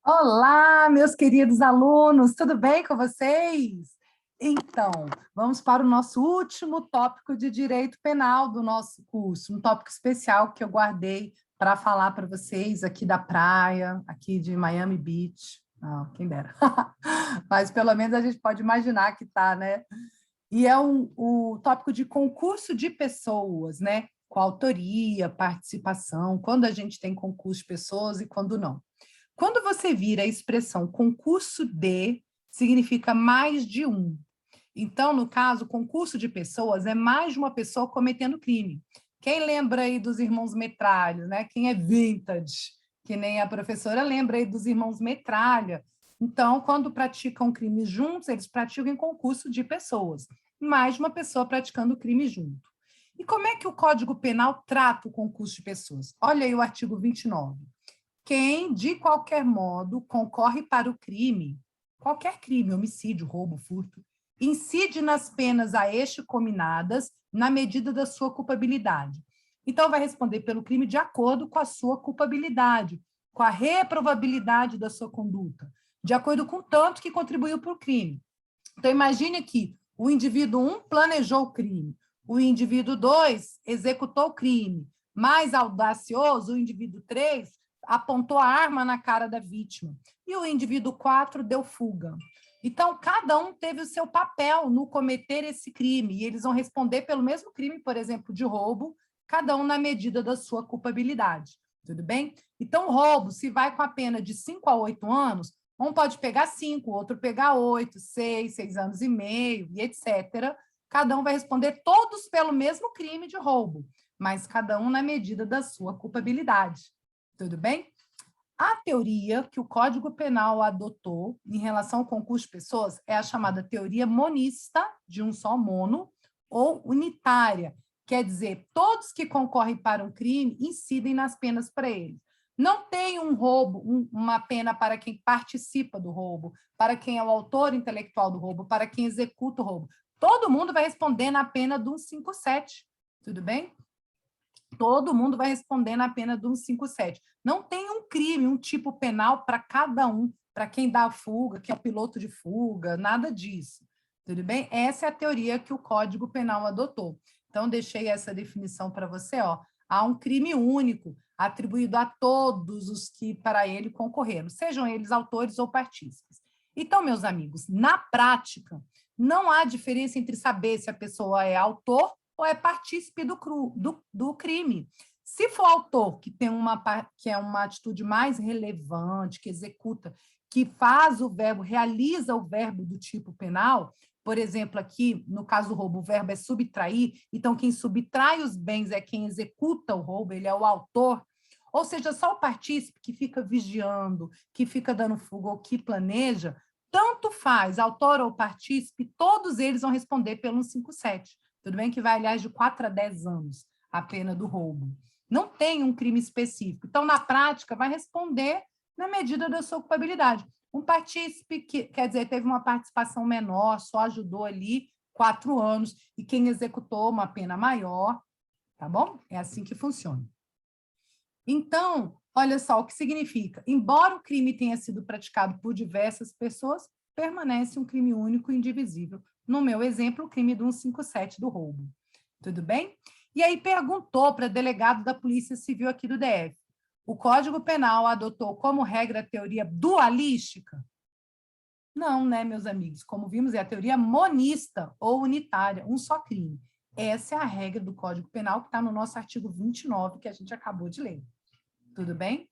Olá, meus queridos alunos, tudo bem com vocês? Então, vamos para o nosso último tópico de direito penal do nosso curso, um tópico especial que eu guardei para falar para vocês aqui da praia, aqui de Miami Beach. Ah, quem dera. Mas pelo menos a gente pode imaginar que está, né? E é o tópico de concurso de pessoas, né? Com autoria, participação, quando a gente tem concurso de pessoas e quando não. Quando você vira a expressão concurso de, significa mais de um. Então, no caso, concurso de pessoas é mais de uma pessoa cometendo crime. Quem lembra aí dos irmãos Metralha, né? Quem é vintage, que nem a professora lembra aí dos irmãos Metralha. Então, quando praticam crimes juntos, eles praticam em concurso de pessoas. Mais de uma pessoa praticando crime junto. E como é que o Código Penal trata o concurso de pessoas? Olha aí o artigo 29. Quem, de qualquer modo, concorre para o crime, qualquer crime, homicídio, roubo, furto, incide nas penas a este cominadas na medida da sua culpabilidade. Então, vai responder pelo crime de acordo com a sua culpabilidade, com a reprovabilidade da sua conduta, de acordo com o tanto que contribuiu para o crime. Então, imagine que o indivíduo 1 planejou o crime, o indivíduo 2 executou o crime, mais audacioso, o indivíduo 3 apontou a arma na cara da vítima, e o indivíduo 4 deu fuga. Então, cada um teve o seu papel no cometer esse crime, e eles vão responder pelo mesmo crime, por exemplo, de roubo, cada um na medida da sua culpabilidade. Tudo bem? Então, roubo, se vai com a pena de 5 a 8 anos, um pode pegar 5, outro pegar 8, 6, 6 anos e meio, e etc. Cada um vai responder todos pelo mesmo crime de roubo, mas cada um na medida da sua culpabilidade. Tudo bem? A teoria que o Código Penal adotou em relação ao concurso de pessoas é a chamada teoria monista, de um só mono, ou unitária, quer dizer, todos que concorrem para um crime incidem nas penas para eles. Não tem um roubo, uma pena para quem participa do roubo, para quem é o autor intelectual do roubo, para quem executa o roubo. Todo mundo vai responder na pena do 157, tudo bem? Todo mundo vai responder na pena do 157. Não tem um crime, um tipo penal para cada um, para quem dá a fuga, que é o piloto de fuga, nada disso. Tudo bem? Essa é a teoria que o Código Penal adotou. Então, deixei essa definição para você. Ó. Há um crime único atribuído a todos os que para ele concorreram, sejam eles autores ou partícipes. Então, meus amigos, na prática, não há diferença entre saber se a pessoa é autor ou é partícipe do crime. Se for autor, que é uma atitude mais relevante, que executa, que faz o verbo, realiza o verbo do tipo penal, por exemplo, aqui, no caso do roubo, o verbo é subtrair, então quem subtrai os bens é quem executa o roubo, ele é o autor, ou seja, só o partícipe que fica vigiando, que fica dando fuga ou que planeja, tanto faz, autor ou partícipe, todos eles vão responder pelo 157. Tudo bem que vai, aliás, de 4 a 10 anos a pena do roubo. Não tem um crime específico. Então, na prática, vai responder na medida da sua culpabilidade. Um partícipe, que quer dizer, teve uma participação menor, só ajudou ali 4 anos, e quem executou uma pena maior, tá bom? É assim que funciona. Então, olha só o que significa. Embora o crime tenha sido praticado por diversas pessoas, permanece um crime único e indivisível. No meu exemplo, o crime do 157 do roubo. Tudo bem? E aí perguntou para delegado da Polícia Civil aqui do DF. O Código Penal adotou como regra a teoria dualística? Não, né, meus amigos? Como vimos, é a teoria monista ou unitária, um só crime. Essa é a regra do Código Penal que está no nosso artigo 29, que a gente acabou de ler. Tudo bem?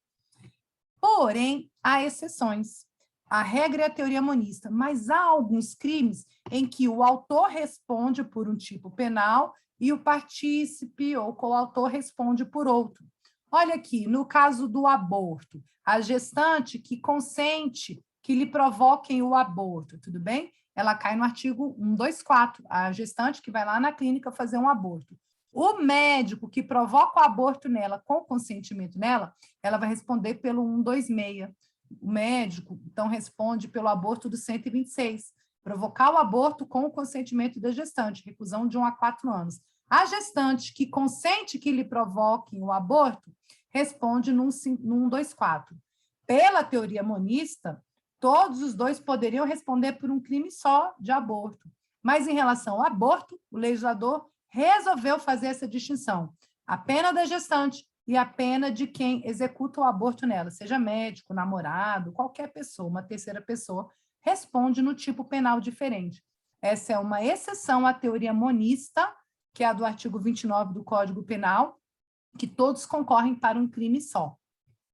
Porém, há exceções. A regra é a teoria monista, mas há alguns crimes em que o autor responde por um tipo penal e o partícipe ou coautor responde por outro. Olha aqui, no caso do aborto, a gestante que consente que lhe provoquem o aborto, tudo bem? Ela cai no artigo 124, a gestante que vai lá na clínica fazer um aborto. O médico que provoca o aborto nela, com o consentimento dela, ela vai responder pelo 126. O médico, então, responde pelo aborto do 126. Provocar o aborto com o consentimento da gestante, reclusão de 1 a 4 anos. A gestante que consente que lhe provoquem o aborto, responde no 124. Pela teoria monista, todos os dois poderiam responder por um crime só de aborto. Mas, em relação ao aborto, o legislador resolveu fazer essa distinção. A pena da gestante e a pena de quem executa o aborto nela, seja médico, namorado, qualquer pessoa, uma terceira pessoa, responde no tipo penal diferente. Essa é uma exceção à teoria monista, que é a do artigo 29 do Código Penal, que todos concorrem para um crime só.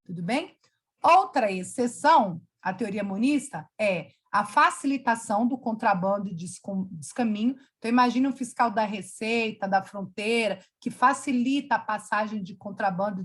Tudo bem? Outra exceção à teoria monista é a facilitação do contrabando e descaminho. Então, imagine um fiscal da Receita, da Fronteira, que facilita a passagem de contrabando e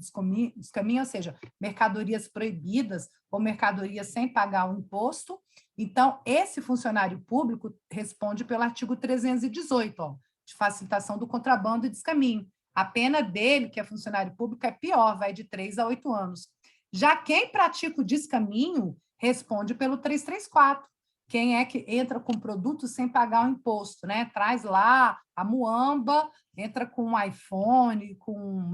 descaminho, ou seja, mercadorias proibidas ou mercadorias sem pagar o imposto. Então, esse funcionário público responde pelo artigo 318, de facilitação do contrabando e descaminho. A pena dele, que é funcionário público, é pior, vai de 3 a 8 anos. Já quem pratica o descaminho responde pelo 334. Quem é que entra com produto sem pagar o imposto, né? Traz lá a muamba, entra com um iPhone, com um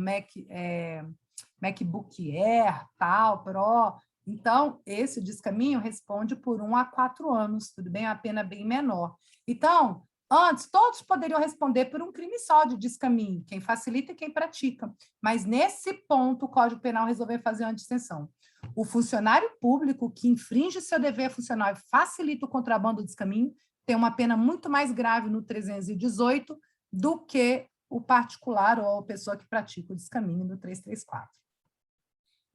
MacBook Air, tal, Pro. Então, esse descaminho responde por 1 a 4 anos, tudo bem? A pena bem menor. Então, antes, todos poderiam responder por um crime só de descaminho, quem facilita e quem pratica. Mas, nesse ponto, o Código Penal resolveu fazer uma distinção. O funcionário público que infringe seu dever funcional e facilita o contrabando do descaminho tem uma pena muito mais grave no 318 do que o particular ou a pessoa que pratica o descaminho no 334.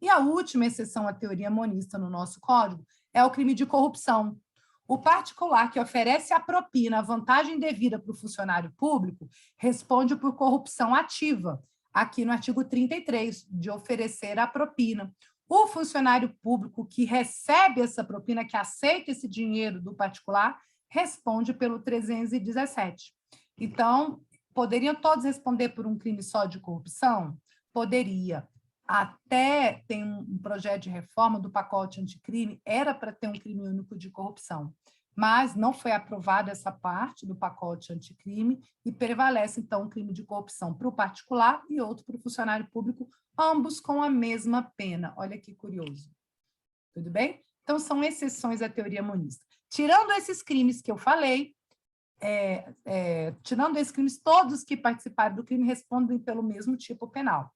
E a última exceção à teoria monista no nosso Código é o crime de corrupção. O particular que oferece a propina, a vantagem devida para o funcionário público, responde por corrupção ativa, aqui no artigo 33, de oferecer a propina. O funcionário público que recebe essa propina, que aceita esse dinheiro do particular, responde pelo 317. Então, poderiam todos responder por um crime só de corrupção? Poderia. Até tem um projeto de reforma do pacote anticrime, era para ter um crime único de corrupção, mas não foi aprovada essa parte do pacote anticrime e prevalece, então, um crime de corrupção para o particular e outro para o funcionário público, ambos com a mesma pena. Olha que curioso. Tudo bem? Então, são exceções à teoria monista. Tirando esses crimes que eu falei, tirando esses crimes, todos que participaram do crime respondem pelo mesmo tipo penal.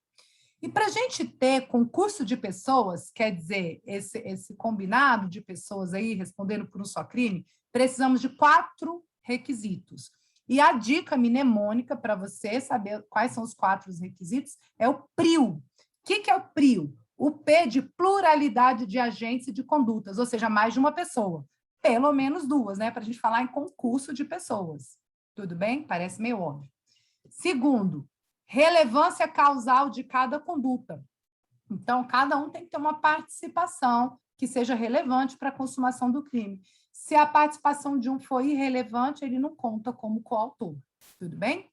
E para a gente ter concurso de pessoas, quer dizer, esse combinado de pessoas aí respondendo por um só crime, precisamos de 4 requisitos. E a dica mnemônica para você saber quais são os 4 requisitos é o PRIO. O que é o PRIO? O P de pluralidade de agentes e de condutas, ou seja, mais de uma pessoa. Pelo menos 2, né? Para a gente falar em concurso de pessoas. Tudo bem? Parece meio óbvio. Segundo, relevância causal de cada conduta. Então, cada um tem que ter uma participação que seja relevante para a consumação do crime. Se a participação de um for irrelevante, ele não conta como coautor. Tudo bem?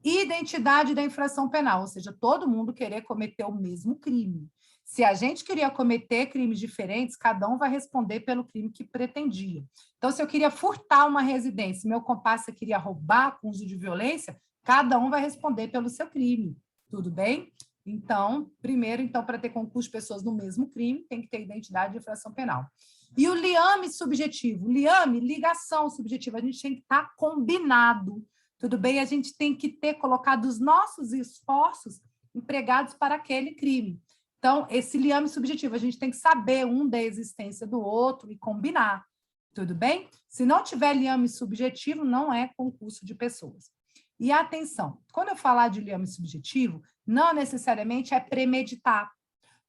Identidade da infração penal, ou seja, todo mundo querer cometer o mesmo crime. Se a gente queria cometer crimes diferentes, cada um vai responder pelo crime que pretendia. Então, se eu queria furtar uma residência, meu comparsa queria roubar com uso de violência, cada um vai responder pelo seu crime, tudo bem? Então, primeiro, para ter concurso de pessoas no mesmo crime, tem que ter identidade de infração penal. E o liame subjetivo, liame, ligação subjetiva, a gente tem que estar combinado, tudo bem? A gente tem que ter colocado os nossos esforços empregados para aquele crime. Então, esse liame subjetivo, a gente tem que saber um da existência do outro e combinar, tudo bem? Se não tiver liame subjetivo, não é concurso de pessoas. E atenção, quando eu falar de liame subjetivo, não necessariamente é premeditar.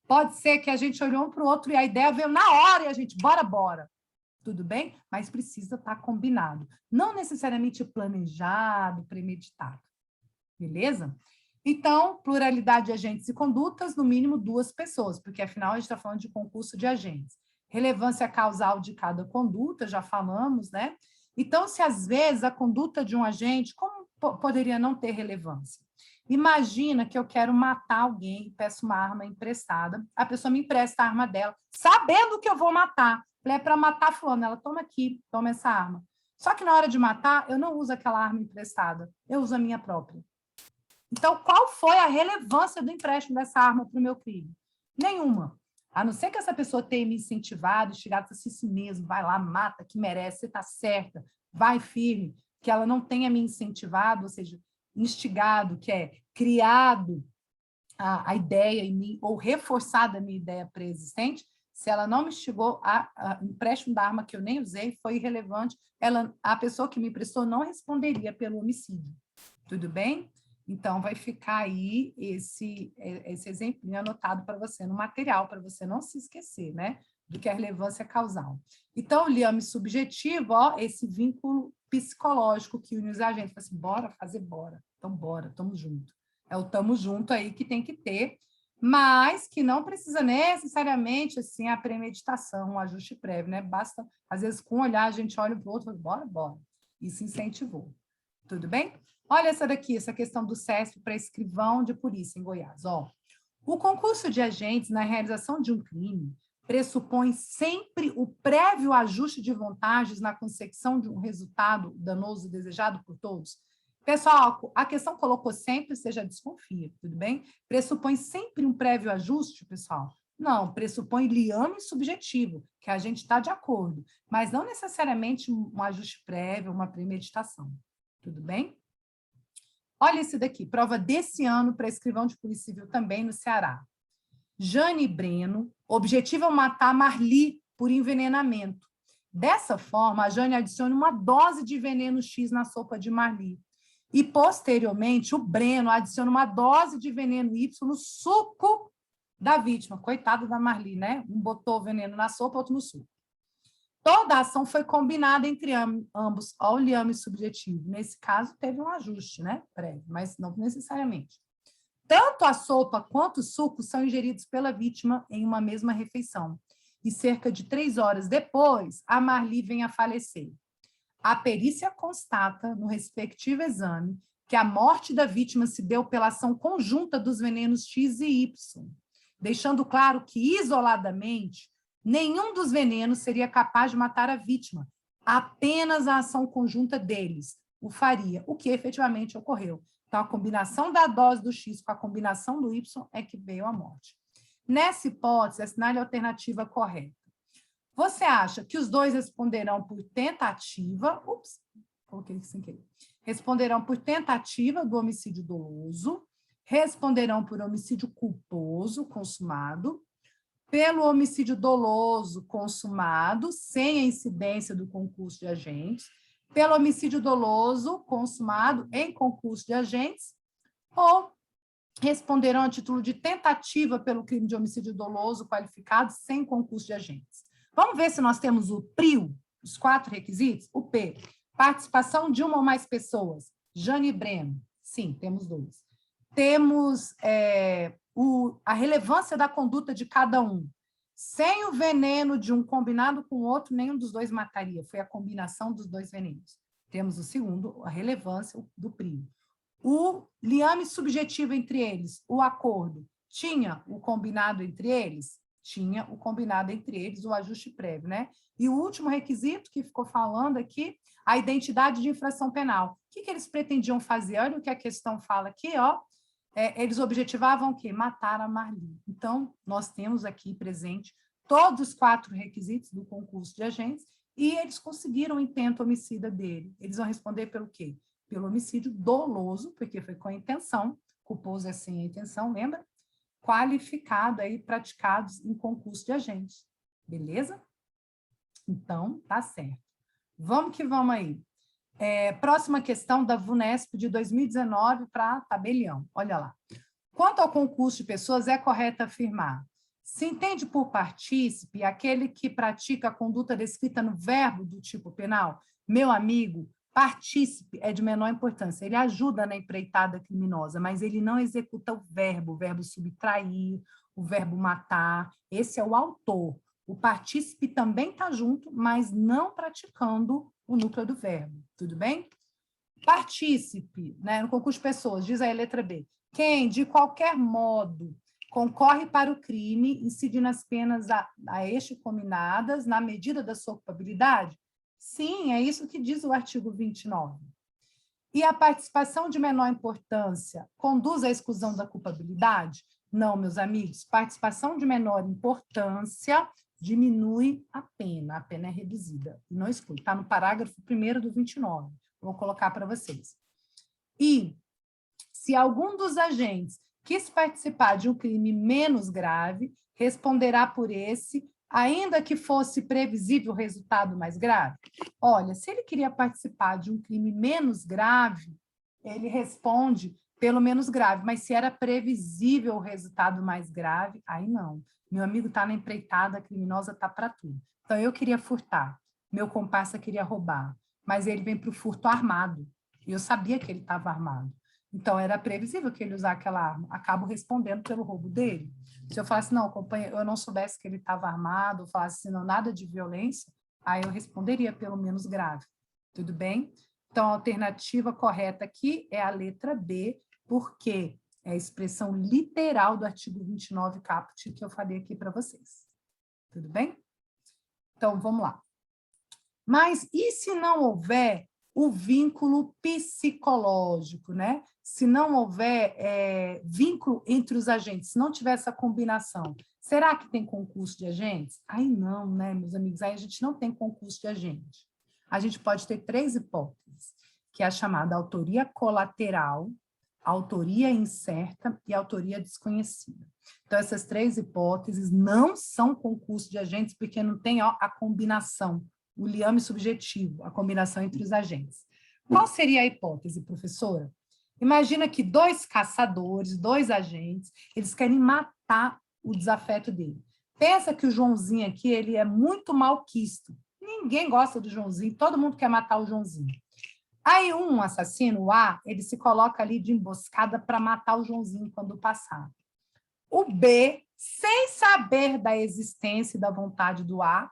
Pode ser que a gente olhou um para o outro e a ideia veio na hora e a gente, bora. Tudo bem? Mas precisa estar combinado. Não necessariamente planejado, premeditado. Beleza? Então, pluralidade de agentes e condutas, no mínimo 2 pessoas, porque afinal a gente está falando de concurso de agentes. Relevância causal de cada conduta, já falamos, né? Então, se às vezes a conduta de um agente, como poderia não ter relevância? Imagina que eu quero matar alguém, peço uma arma emprestada, a pessoa me empresta a arma dela, sabendo que eu vou matar. É para matar fulano, ela toma aqui, toma essa arma. Só que na hora de matar, eu não uso aquela arma emprestada, eu uso a minha própria. Então, qual foi a relevância do empréstimo dessa arma para o meu crime? Nenhuma. A não ser que essa pessoa tenha me incentivado, chegado assim, si mesmo, vai lá, mata, que merece, você está certa, vai firme, que ela não tenha me incentivado, ou seja, instigado, que é criado a ideia em mim, ou reforçado a minha ideia pré-existente, se ela não me instigou a empréstimo da arma que eu nem usei, foi irrelevante, a pessoa que me prestou não responderia pelo homicídio. Tudo bem? Então, vai ficar aí esse exemplinho anotado para você no material, para você não se esquecer, né? Do que é a relevância causal. Então, o liame subjetivo, ó, esse vínculo psicológico que une os agentes. Fala assim, bora fazer, bora. Então, bora, estamos juntos. É o tamo junto aí que tem que ter, mas que não precisa necessariamente assim, a premeditação, um ajuste prévio, né? Basta, às vezes, com um olhar, a gente olha para o outro e fala, bora, bora. Isso incentivou. Tudo bem? Olha essa daqui, essa questão do CESP para escrivão de polícia em Goiás. Ó, o concurso de agentes na realização de um crime pressupõe sempre o prévio ajuste de vantagens na consecução de um resultado danoso desejado por todos. Pessoal, a questão colocou sempre, você já desconfia, tudo bem? Pressupõe sempre um prévio ajuste, pessoal? Não, pressupõe liame subjetivo, que a gente está de acordo, mas não necessariamente um ajuste prévio, uma premeditação. Tudo bem? Olha esse daqui, prova desse ano para escrivão de polícia civil também no Ceará. Jane Breno objetiva matar Marli por envenenamento. Dessa forma, a Jane adiciona uma dose de veneno X na sopa de Marli. E, posteriormente, o Breno adiciona uma dose de veneno Y no suco da vítima. Coitada da Marli, né? Um botou veneno na sopa, outro no suco. Toda a ação foi combinada entre ambos, ao liame subjetivo. Nesse caso, teve um ajuste, né? Prévio, mas não necessariamente. Tanto a sopa quanto o suco são ingeridos pela vítima em uma mesma refeição. E cerca de 3 horas depois, a Marli vem a falecer. A perícia constata, no respectivo exame, que a morte da vítima se deu pela ação conjunta dos venenos X e Y, deixando claro que, isoladamente, nenhum dos venenos seria capaz de matar a vítima, apenas a ação conjunta deles o faria, o que efetivamente ocorreu. Então, a combinação da dose do X com a combinação do Y é que veio a morte. Nessa hipótese, assinale a alternativa correta. Você acha que os dois responderão por tentativa... Ups, coloquei isso sem querer. Responderão por tentativa do homicídio doloso, responderão por homicídio culposo consumado, pelo homicídio doloso consumado, sem a incidência do concurso de agentes, pelo homicídio doloso consumado em concurso de agentes, ou responderão a título de tentativa pelo crime de homicídio doloso qualificado sem concurso de agentes. Vamos ver se nós temos o PRIO, os 4 requisitos? O P, participação de uma ou mais pessoas. Jane Breno, sim, temos 2. Temos a relevância da conduta de cada um. Sem o veneno de um combinado com o outro, nenhum dos dois mataria. Foi a combinação dos 2 venenos. Temos o segundo, a relevância do PRIO. O liame subjetivo entre eles, o acordo, tinha o combinado entre eles? Tinha o combinado entre eles, o ajuste prévio, né? E o último requisito que ficou falando aqui, a identidade de infração penal. O que eles pretendiam fazer? Olha o que a questão fala aqui, ó. Eles objetivavam o quê? Matar a Marli. Então, nós temos aqui presente todos os 4 requisitos do concurso de agentes e eles conseguiram o intento homicida dele. Eles vão responder pelo quê? Pelo homicídio doloso, porque foi com a intenção, culposo é sem a intenção, lembra? Qualificado aí, praticados em concurso de agentes. Beleza? Então, tá certo. Vamos que vamos aí. Próxima questão da VUNESP de 2019 para tabelião. Olha lá. Quanto ao concurso de pessoas, é correto afirmar: se entende por partícipe aquele que pratica a conduta descrita no verbo do tipo penal? Meu amigo, partícipe é de menor importância. Ele ajuda na empreitada criminosa, mas ele não executa o verbo subtrair, o verbo matar. Esse é o autor. O partícipe também está junto, mas não praticando o núcleo do verbo. Tudo bem? Partícipe, né, no concurso de pessoas, diz aí a letra B. Quem, de qualquer modo, concorre para o crime, incidindo as penas a este combinadas na medida da sua culpabilidade? Sim, é isso que diz o artigo 29. E a participação de menor importância conduz à exclusão da culpabilidade? Não, meus amigos, participação de menor importância diminui a pena é reduzida. Não exclui, está no parágrafo 1º do 29. Vou colocar para vocês. E se algum dos agentes quis participar de um crime menos grave, responderá por esse, ainda que fosse previsível o resultado mais grave? Olha, se ele queria participar de um crime menos grave, ele responde pelo menos grave, mas se era previsível o resultado mais grave, aí não. Meu amigo está na empreitada, a criminosa está para tudo. Então, eu queria furtar, meu comparsa queria roubar, mas ele vem para o furto armado, e eu sabia que ele estava armado. Então, era previsível que ele usar aquela arma. Acabo respondendo pelo roubo dele. Se eu falasse, não, companheiro, eu não soubesse que ele estava armado, ou falasse, assim, não, nada de violência, aí eu responderia pelo menos grave. Tudo bem? Então, a alternativa correta aqui é a letra B, porque é a expressão literal do artigo 29 caput que eu falei aqui para vocês. Tudo bem? Então, vamos lá. Mas e se não houver o vínculo psicológico, né? Se não houver vínculo entre os agentes, se não tiver essa combinação, será que tem concurso de agentes? Aí não, né, meus amigos? Aí a gente não tem concurso de agente. A gente pode ter 3 hipóteses, que é a chamada autoria colateral, autoria incerta e autoria desconhecida. Então, essas 3 hipóteses não são concurso de agentes, porque não tem a combinação, o liame subjetivo, a combinação entre os agentes. Qual seria a hipótese, professora? Imagina que 2 caçadores, 2 agentes, eles querem matar o desafeto dele. Pensa que o Joãozinho aqui, ele é muito malquisto. Ninguém gosta do Joãozinho, todo mundo quer matar o Joãozinho. Aí um assassino, o A, ele se coloca ali de emboscada para matar o Joãozinho quando passar. O B, sem saber da existência e da vontade do A,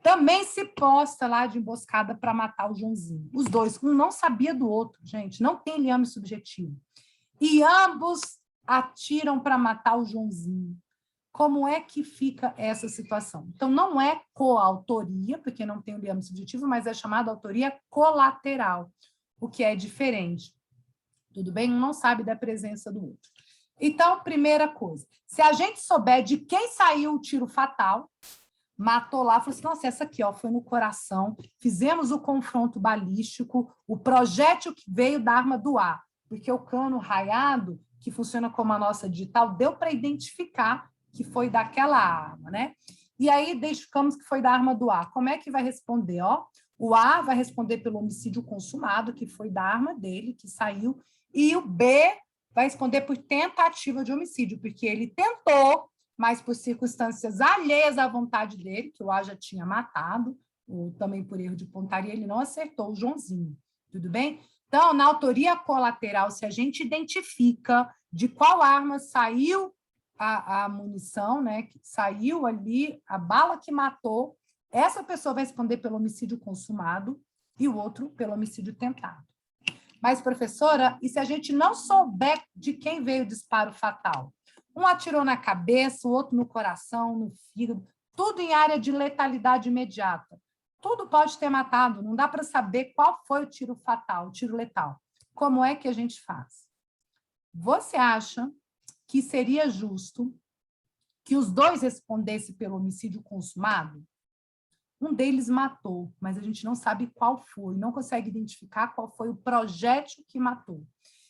também se posta lá de emboscada para matar o Joãozinho. Os dois, um não sabia do outro, gente, não tem liame subjetivo. E ambos atiram para matar o Joãozinho. Como é que fica essa situação? Então, não é coautoria, porque não tem o liame subjetivo, mas é chamada autoria colateral, o que é diferente. Tudo bem? Um não sabe da presença do outro. Então, primeira coisa, se a gente souber de quem saiu o tiro fatal, matou lá, falou assim, nossa, essa aqui ó, foi no coração, fizemos o confronto balístico, o projétil que veio da arma do A, porque o cano raiado, que funciona como a nossa digital, deu para identificar que foi daquela arma, né? E aí identificamos que foi da arma do A. Como é que vai responder? Ó, o A vai responder pelo homicídio consumado, que foi da arma dele, que saiu, e o B vai responder por tentativa de homicídio, porque ele tentou, mas por circunstâncias alheias à vontade dele, que o A já tinha matado, ou também por erro de pontaria, ele não acertou o Joãozinho. Tudo bem? Então, na autoria colateral, se a gente identifica de qual arma saiu a munição, né, que saiu ali, a bala que matou, essa pessoa vai responder pelo homicídio consumado e o outro pelo homicídio tentado. Mas, professora, e se a gente não souber de quem veio o disparo fatal? Um atirou na cabeça, o outro no coração, no fígado, tudo em área de letalidade imediata. Tudo pode ter matado, não dá para saber qual foi o tiro fatal, o tiro letal. Como é que a gente faz? Você acha que seria justo que os 2 respondessem pelo homicídio consumado? Um deles matou, mas a gente não sabe qual foi, não consegue identificar qual foi o projétil que matou.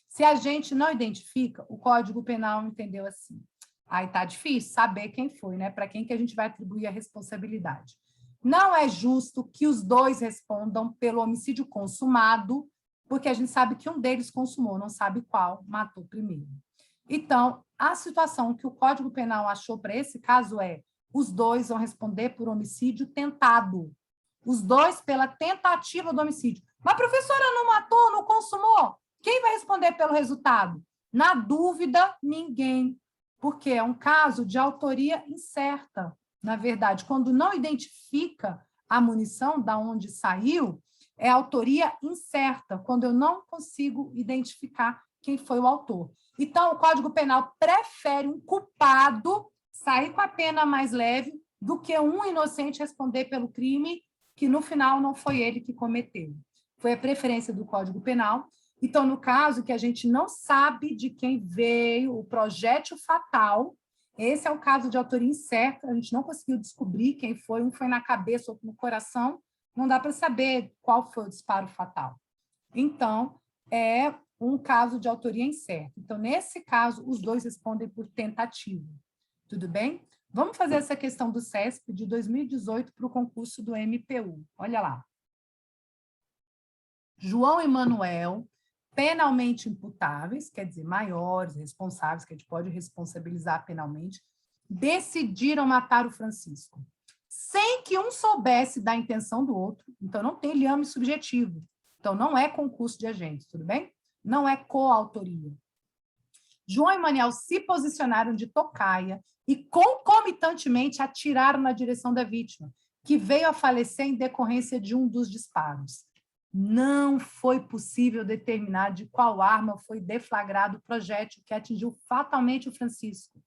Se a gente não identifica, o Código Penal entendeu assim. Aí tá difícil saber quem foi, né? Para quem que a gente vai atribuir a responsabilidade. Não é justo que os 2 respondam pelo homicídio consumado, porque a gente sabe que um deles consumou, não sabe qual matou primeiro. Então, a situação que o Código Penal achou para esse caso é: os 2 vão responder por homicídio tentado. Os 2 pela tentativa do homicídio. Mas, professora, não matou, não consumou? Quem vai responder pelo resultado? Na dúvida, ninguém. Porque é um caso de autoria incerta. Na verdade, quando não identifica a munição da onde saiu, é autoria incerta, quando eu não consigo identificar quem foi o autor. Então, o Código Penal prefere um culpado sair com a pena mais leve do que um inocente responder pelo crime que, no final, não foi ele que cometeu. Foi a preferência do Código Penal, Então, no caso que a gente não sabe de quem veio o projétil fatal, esse é o caso de autoria incerta, a gente não conseguiu descobrir quem foi, um foi na cabeça, outro no coração, não dá para saber qual foi o disparo fatal. Então, é um caso de autoria incerta. Então, nesse caso, os dois respondem por tentativa. Tudo bem? Vamos fazer essa questão do CESP de 2018 para o concurso do MPU. Olha lá. João e Manuel, penalmente imputáveis, quer dizer, maiores, responsáveis, que a gente pode responsabilizar penalmente, decidiram matar o Francisco, sem que um soubesse da intenção do outro. Então, não tem liame subjetivo. Então, não é concurso de agentes, tudo bem? Não é coautoria. João e Manuel se posicionaram de tocaia e, concomitantemente, atiraram na direção da vítima, que veio a falecer em decorrência de um dos disparos. Não foi possível determinar de qual arma foi deflagrado o projétil que atingiu fatalmente o Francisco.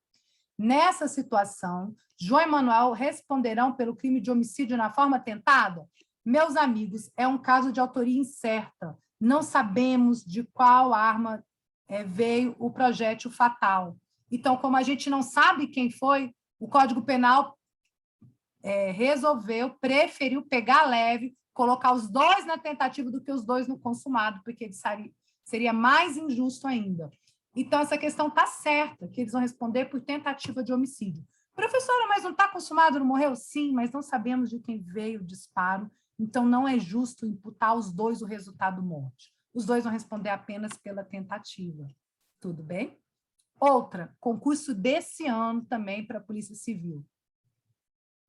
Nessa situação, João e Manuel responderão pelo crime de homicídio na forma tentada? Meus amigos, é um caso de autoria incerta. Não sabemos de qual arma veio o projétil fatal. Então, como a gente não sabe quem foi, o Código Penal preferiu pegar leve, colocar os dois na tentativa do que os dois no consumado, porque seria mais injusto ainda. Então, essa questão está certa, que eles vão responder por tentativa de homicídio. Professora, mas não está consumado, não morreu? Sim, mas não sabemos de quem veio o disparo, então não é justo imputar aos dois o resultado morte. Os dois vão responder apenas pela tentativa. Tudo bem? Outra, concurso desse ano também para a Polícia Civil.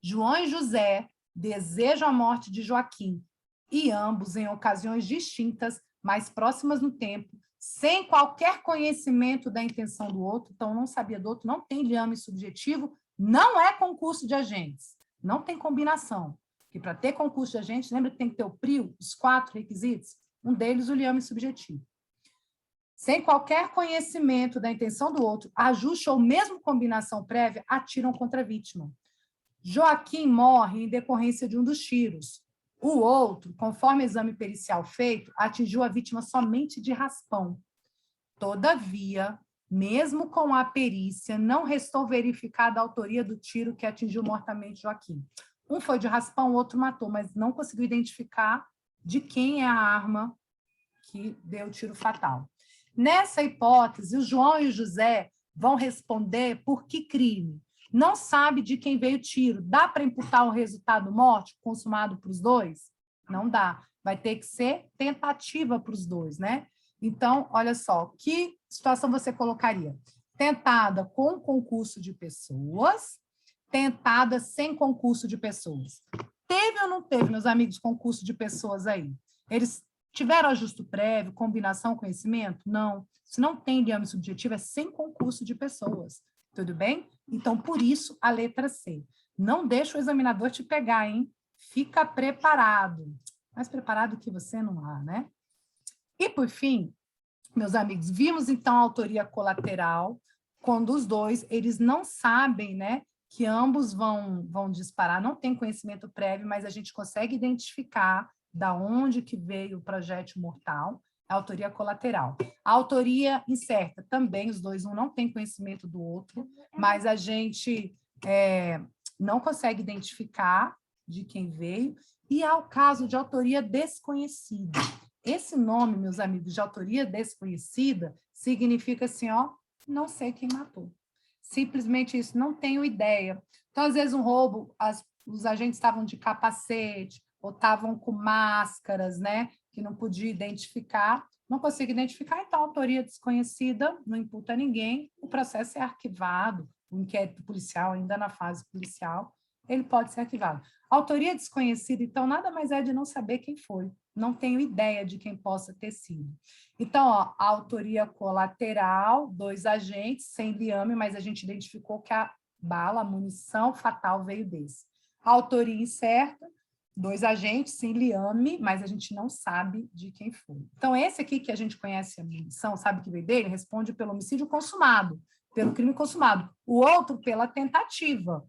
João e José desejam a morte de Joaquim, e ambos, em ocasiões distintas, mais próximas no tempo, sem qualquer conhecimento da intenção do outro, então não sabia do outro, não tem liame subjetivo, não é concurso de agentes, não tem combinação. Porque para ter concurso de agentes, lembra que tem que ter o PRIO, os 4 requisitos? Um deles, o liame subjetivo. Sem qualquer conhecimento da intenção do outro, ajuste ou mesmo combinação prévia, atiram contra a vítima. Joaquim morre em decorrência de um dos tiros. O outro, conforme o exame pericial feito, atingiu a vítima somente de raspão. Todavia, mesmo com a perícia, não restou verificada a autoria do tiro que atingiu mortamente Joaquim. Um foi de raspão, o outro matou, mas não conseguiu identificar de quem é a arma que deu o tiro fatal. Nessa hipótese, o João e o José vão responder por que crime? Não sabe de quem veio o tiro. Dá para imputar o resultado morte consumado para os dois? Não dá. Vai ter que ser tentativa para os dois, né? Então, olha só, que situação você colocaria? Tentada com concurso de pessoas, tentada sem concurso de pessoas. Teve ou não teve, meus amigos, concurso de pessoas aí? Eles tiveram ajuste prévio, combinação, conhecimento? Não. Se não tem liame subjetivo, é sem concurso de pessoas. Tudo bem? Então, por isso, a letra C. Não deixa o examinador te pegar, hein? Fica preparado. Mais preparado que você não há, né? E, por fim, meus amigos, vimos, então, a autoria colateral, quando os dois, eles não sabem, né, que ambos vão disparar, não tem conhecimento prévio, mas a gente consegue identificar da onde que veio o projétil mortal, a autoria colateral. A autoria incerta, também os dois, um não tem conhecimento do outro, mas a gente não consegue identificar de quem veio, e há o caso de autoria desconhecida. Esse nome, meus amigos, de autoria desconhecida, significa assim, ó, não sei quem matou. Simplesmente isso, não tenho ideia. Então, às vezes, um roubo, os agentes estavam de capacete, ou estavam com máscaras, né, que não podia identificar, não consigo identificar, então, autoria desconhecida, não imputa ninguém, o processo é arquivado, o inquérito policial, ainda na fase policial, ele pode ser arquivado. Autoria desconhecida, então, nada mais é de não saber quem foi, não tenho ideia de quem possa ter sido. Então, ó, a autoria colateral, 2 agentes, sem liame, mas a gente identificou que a bala, a munição fatal veio desse. A autoria incerta, 2 agentes, sem liame, mas a gente não sabe de quem foi. Então, esse aqui que a gente conhece a munição, sabe que veio dele, responde pelo homicídio consumado, pelo crime consumado. O outro pela tentativa,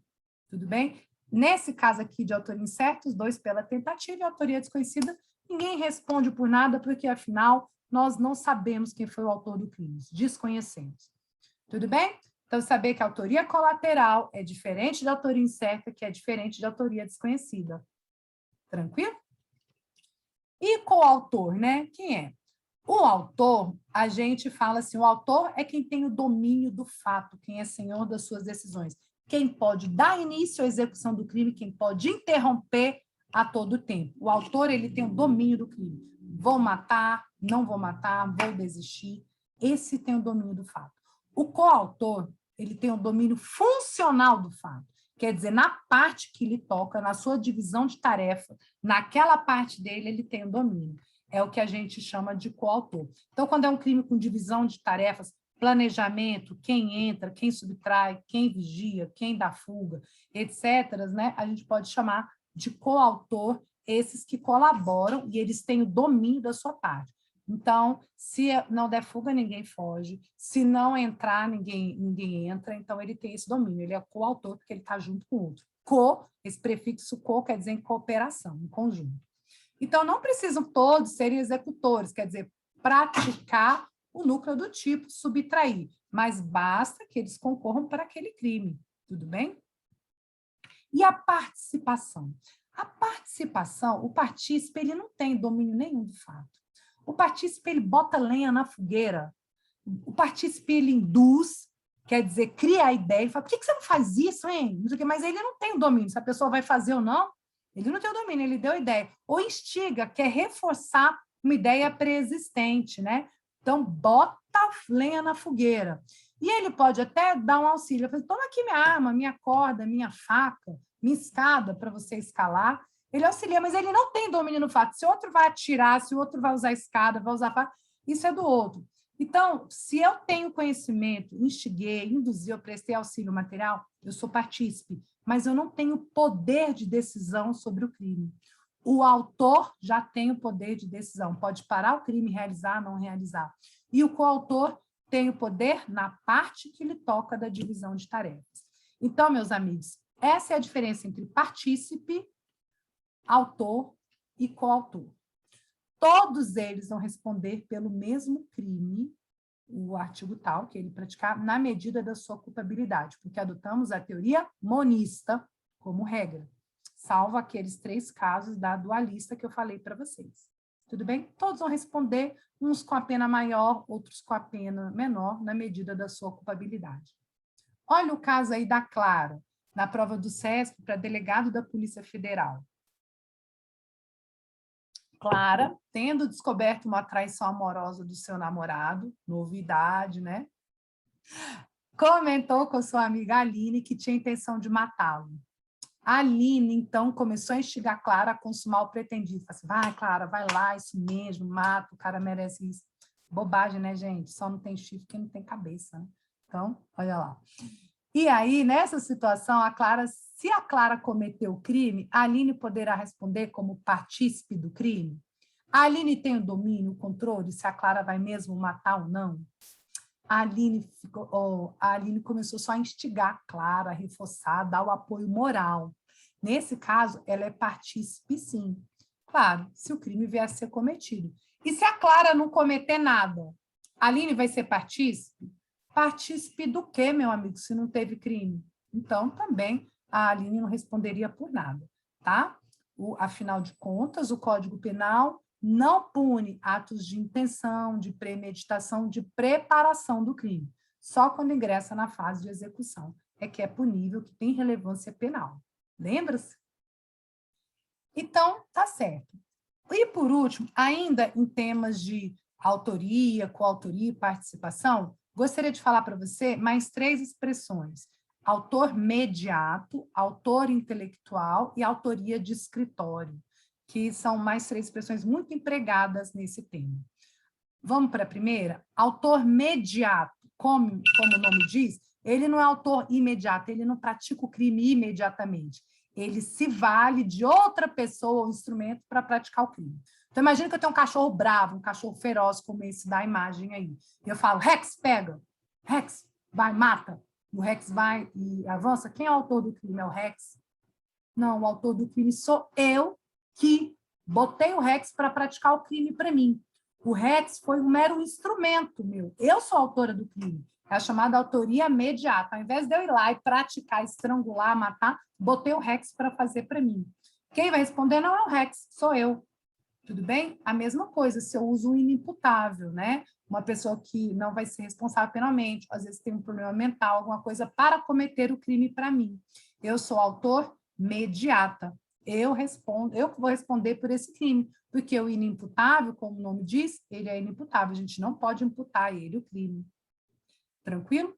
tudo bem? Nesse caso aqui de autoria incerta, os 2 pela tentativa e autoria desconhecida, ninguém responde por nada, porque, afinal, nós não sabemos quem foi o autor do crime, desconhecemos. Tudo bem? Então, saber que a autoria colateral é diferente da autoria incerta, que é diferente da autoria desconhecida. Tranquilo? E coautor, né? Quem é? O autor, a gente fala assim, o autor é quem tem o domínio do fato, quem é senhor das suas decisões, quem pode dar início à execução do crime, quem pode interromper a todo tempo. O autor, ele tem o domínio do crime. Vou matar, não vou matar, vou desistir. Esse tem o domínio do fato. O coautor, ele tem o domínio funcional do fato. Quer dizer, na parte que lhe toca, na sua divisão de tarefa, naquela parte dele, ele tem o domínio. É o que a gente chama de coautor. Então, quando é um crime com divisão de tarefas, planejamento, quem entra, quem subtrai, quem vigia, quem dá fuga, etc., né? A gente pode chamar de coautor esses que colaboram e eles têm o domínio da sua parte. Então, se não der fuga, ninguém foge. Se não entrar, ninguém entra. Então, ele tem esse domínio. Ele é coautor porque ele está junto com o outro. Esse prefixo co quer dizer em cooperação, em conjunto. Então, não precisam todos serem executores, quer dizer, praticar o núcleo do tipo, subtrair, mas basta que eles concorram para aquele crime, tudo bem? E a participação? A participação, o partícipe, ele não tem domínio nenhum do fato. O partícipe, ele bota lenha na fogueira. O partícipe, ele induz, quer dizer, cria a ideia e fala, por que você não faz isso, hein? Mas ele não tem o domínio, se a pessoa vai fazer ou não, ele não tem o domínio, ele deu a ideia. Ou instiga, quer reforçar uma ideia pré-existente, né? Então, bota lenha na fogueira. E ele pode até dar um auxílio. Fala, toma aqui minha arma, minha corda, minha faca, minha escada para você escalar. Ele auxilia, mas ele não tem domínio no fato. Se o outro vai atirar, se o outro vai usar escada, vai usar faca, isso é do outro. Então, se eu tenho conhecimento, instiguei, induzi, eu prestei auxílio material, eu sou partícipe, mas eu não tenho poder de decisão sobre o crime. O autor já tem o poder de decisão, pode parar o crime, realizar, não realizar. E o coautor tem o poder na parte que lhe toca da divisão de tarefas. Então, meus amigos, essa é a diferença entre partícipe, autor e coautor. Todos eles vão responder pelo mesmo crime, o artigo tal, que ele praticar, na medida da sua culpabilidade, porque adotamos a teoria monista como regra, salvo aqueles 3 casos da dualista que eu falei para vocês. Tudo bem? Todos vão responder, uns com a pena maior, outros com a pena menor, na medida da sua culpabilidade. Olha o caso aí da Clara, na prova do SESP para delegado da Polícia Federal. Clara, tendo descoberto uma traição amorosa do seu namorado, novidade, né? Comentou com sua amiga Aline que tinha intenção de matá-lo. A Aline, então, começou a instigar Clara a consumar o pretendido. Falei assim, vai, Clara, vai lá, isso mesmo, mata, o cara merece isso. Bobagem, né, gente? Só não tem chifre quem não tem cabeça, né? Então, olha lá. E aí, nessa situação, se a Clara cometeu o crime, a Aline poderá responder como partícipe do crime? A Aline tem o domínio, o controle, se a Clara vai mesmo matar ou não? A Aline começou só a instigar a Clara, a reforçar, a dar o apoio moral. Nesse caso, ela é partícipe, sim. Claro, se o crime vier a ser cometido. E se a Clara não cometer nada, a Aline vai ser partícipe? Partícipe do quê, meu amigo, se não teve crime? Então, também a Aline não responderia por nada, tá? Afinal de contas, o Código Penal não pune atos de intenção, de premeditação, de preparação do crime. Só quando ingressa na fase de execução é que é punível, que tem relevância penal. Lembra-se? Então, tá certo. E, por último, ainda em temas de autoria, coautoria e participação, gostaria de falar para você mais 3 expressões. Autor mediato, autor intelectual e autoria de escritório, que são mais 3 expressões muito empregadas nesse tema. Vamos para a primeira? Autor mediato, como o nome diz, ele não é autor imediato, ele não pratica o crime imediatamente. Ele se vale de outra pessoa ou instrumento para praticar o crime. Então, imagina que eu tenho um cachorro bravo, um cachorro feroz, como esse da imagem aí. E eu falo, Rex, pega. Rex, vai, mata. O Rex vai e avança. Quem é o autor do crime? É o Rex? Não, o autor do crime sou eu que botei o Rex para praticar o crime para mim. O REX foi um mero instrumento meu. Eu sou autora do crime. É a chamada autoria imediata. Ao invés de eu ir lá e praticar, estrangular, matar, botei o REX para fazer para mim. Quem vai responder não é o REX, sou eu. Tudo bem? A mesma coisa, se eu uso um inimputável, né? Uma pessoa que não vai ser responsável penalmente, às vezes tem um problema mental, alguma coisa para cometer o crime para mim. Eu sou autor mediata. Eu vou responder por esse crime, porque o inimputável, como o nome diz, ele é inimputável, a gente não pode imputar a ele o crime. Tranquilo?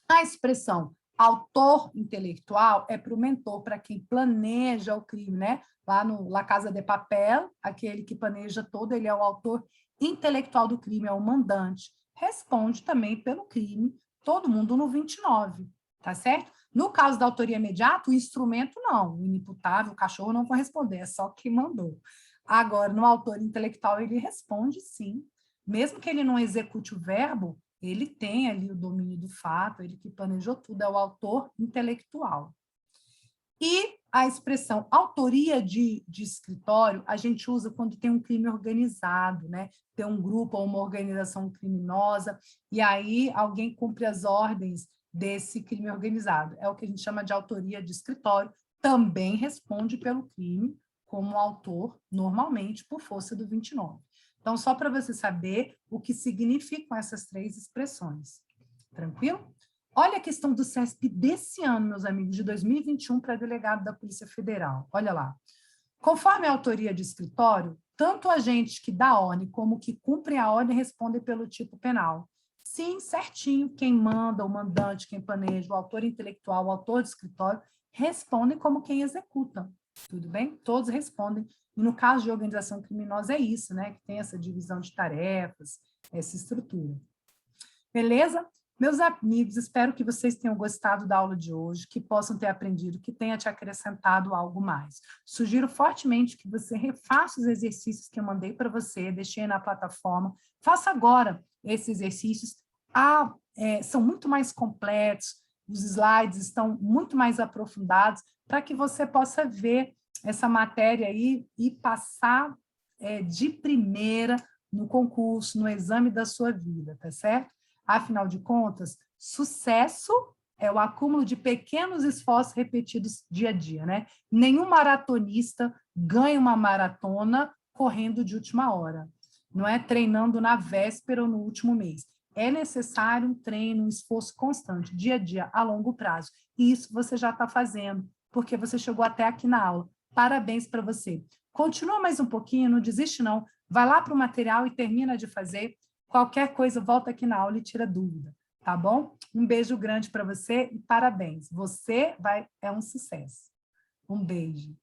A expressão autor intelectual é para o mentor, para quem planeja o crime, né? Lá no La Casa de Papel, aquele que planeja todo, ele é o autor intelectual do crime, é o mandante. Responde também pelo crime, todo mundo no 29, tá certo? No caso da autoria imediata, o instrumento não, o inimputável, o cachorro não vai responder, é só quem mandou. Agora, no autor intelectual, ele responde sim, mesmo que ele não execute o verbo, ele tem ali o domínio do fato, ele que planejou tudo, é o autor intelectual. E a expressão autoria de escritório, a gente usa quando tem um crime organizado, né? Tem um grupo ou uma organização criminosa, e aí alguém cumpre as ordens desse crime organizado. É o que a gente chama de autoria de escritório, também responde pelo crime como autor, normalmente, por força do 29. Então, só para você saber o que significam essas três expressões. Tranquilo? Olha a questão do CESP desse ano, meus amigos, de 2021 para delegado da Polícia Federal. Olha lá. Conforme a autoria de escritório, tanto o agente que dá ordem como que cumpre a ordem respondem pelo tipo penal. Sim, certinho, quem manda, o mandante, quem planeja, o autor intelectual, o autor de escritório, respondem como quem executa. Tudo bem? Todos respondem. E no caso de organização criminosa é isso, né? Que tem essa divisão de tarefas, essa estrutura. Beleza? Meus amigos, espero que vocês tenham gostado da aula de hoje, que possam ter aprendido, que tenha te acrescentado algo mais. Sugiro fortemente que você refaça os exercícios que eu mandei para você, deixei na plataforma. Faça agora esses exercícios. São muito mais completos, os slides estão muito mais aprofundados, para que você possa ver essa matéria aí e passar de primeira no concurso, no exame da sua vida, tá certo? Afinal de contas, sucesso é o acúmulo de pequenos esforços repetidos dia a dia, né? Nenhum maratonista ganha uma maratona correndo de última hora, não é treinando na véspera ou no último mês. É necessário um treino, um esforço constante, dia a dia, a longo prazo. E isso você já está fazendo, porque você chegou até aqui na aula. Parabéns para você. Continua mais um pouquinho, não desiste não. Vai lá para o material e termina de fazer. Qualquer coisa, volta aqui na aula e tira dúvida, tá bom? Um beijo grande para você e parabéns. Você é um sucesso. Um beijo.